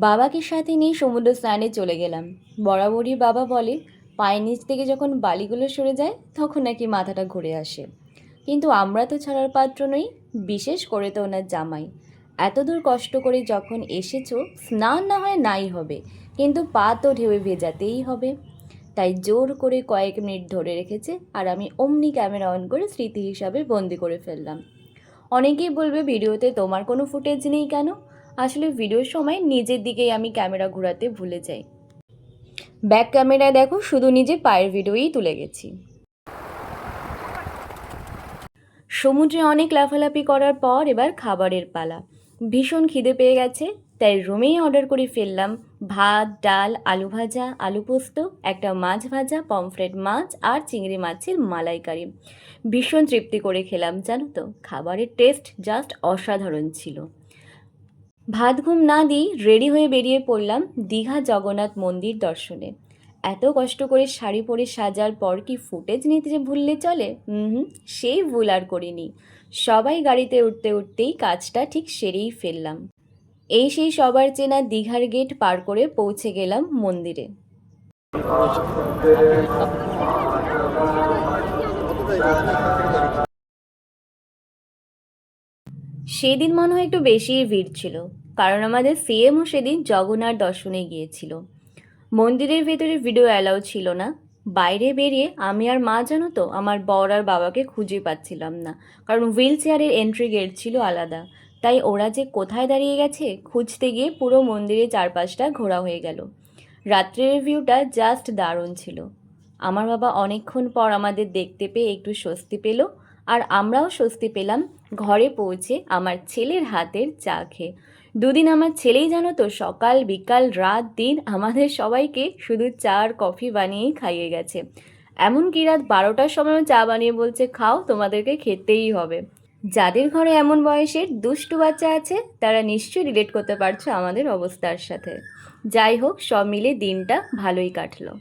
বাবাকে সাথে নিয়ে সমুদ্র স্নানে চলে গেলাম। বরাবরই বাবা বলে পায়ের নিচ থেকে যখন বালিগুলো সরে যায় তখন নাকি মাথাটা ঘুরে আসে। কিন্তু আমরা তো ছাড়ার পাত্র নই, বিশেষ করে তো ওনার জামাই। এত দূর কষ্ট করে যখন এসেছো, স্নান না হয় নাই হবে, কিন্তু পা তো ঢেউয়ে ভেজাতেই হবে। তাই জোর করে কয়েক মিনিট ধরে রেখেছে আর আমি অমনি ক্যামেরা অন করে স্মৃতি হিসাবে বন্দি করে ফেললাম। অনেকেই বলবে ভিডিওতে তোমার কোনো ফুটেজ নেই কেন? আসলে ভিডিওর সময় নিজের দিকেই আমি ক্যামেরা ঘোরাতে ভুলে যাই। ব্যাক ক্যামেরায় দেখো শুধু নিজের পায়ের ভিডিওই তুলে গেছি। সমুদ্রে অনেক লাফালাফি করার পর এবার খাবারের পালা। ভীষণ খিদে পেয়ে গেছে, তাই রুমেই অর্ডার করে ফেললাম ভাত, ডাল, আলু ভাজা, আলু পোস্ত, একটা মাছ ভাজা, পমফ্রেট মাছ আর চিংড়ি মাছের মালাইকারি। ভীষণ তৃপ্তি করে খেলাম জানো তো, খাবারের টেস্ট জাস্ট অসাধারণ ছিল। ভাত ঘুম না দিই রেডি হয়ে বেরিয়ে পড়লাম দীঘা জগন্নাথ মন্দির দর্শনে। এত কষ্ট করে শাড়ি পরে সাজার পর কি ফুটেজ নিতে যে ভুললে চলে? সেই ভুল আর করিনি। সবাই গাড়িতে উঠতে উঠতেই কাজটা ঠিক সেরেই ফেললাম। এই সেই সবার চেনা দীঘার গেট পার করে পৌঁছে গেলাম মন্দিরে। সেদিন মনে হয় একটু বেশিই ভিড় ছিল, কারণ আমাদের সিএমও সেদিন জগন্নাথ দর্শনে গিয়েছিল। মন্দিরের ভেতরে ভিডিও অ্যালাউ ছিল না। বাইরে বেরিয়ে আমি আর মা জানো তো আমার বর আর বাবাকে খুঁজে পাচ্ছিলাম না, কারণ হুইল চেয়ারের এন্ট্রি গেট ছিল আলাদা। তাই ওরা যে কোথায় দাঁড়িয়ে গেছে খুঁজতে গিয়ে পুরো মন্দিরের চারপাশটা ঘোরা হয়ে গেল। রাত্রের ভিউটা জাস্ট দারুণ ছিল। আমার বাবা অনেকক্ষণ পর আমাদের দেখতে পেয়ে একটু স্বস্তি পেল, আর আমরাও স্বস্তি পেলাম ঘরে পৌঁছে আমার ছেলের হাতের চা খেয়ে। দুদিন আমার ছেলেই জানো তো সকাল বিকাল রাত দিন আমাদের সবাইকে শুধু চা আর কফি বানিয়েই খাইয়ে গেছে। এমনকি রাত 12টার সময়ও চা বানিয়ে বলছে খাও, তোমাদেরকে খেতেই হবে। যাদের ঘরে এমন বয়সের দুষ্টু বাচ্চা আছে তারা নিশ্চয়ই রিলেট করতে পারছো আমাদের অবস্থার সাথে। যাই হোক, সব মিলে দিনটা ভালোই কাটলো।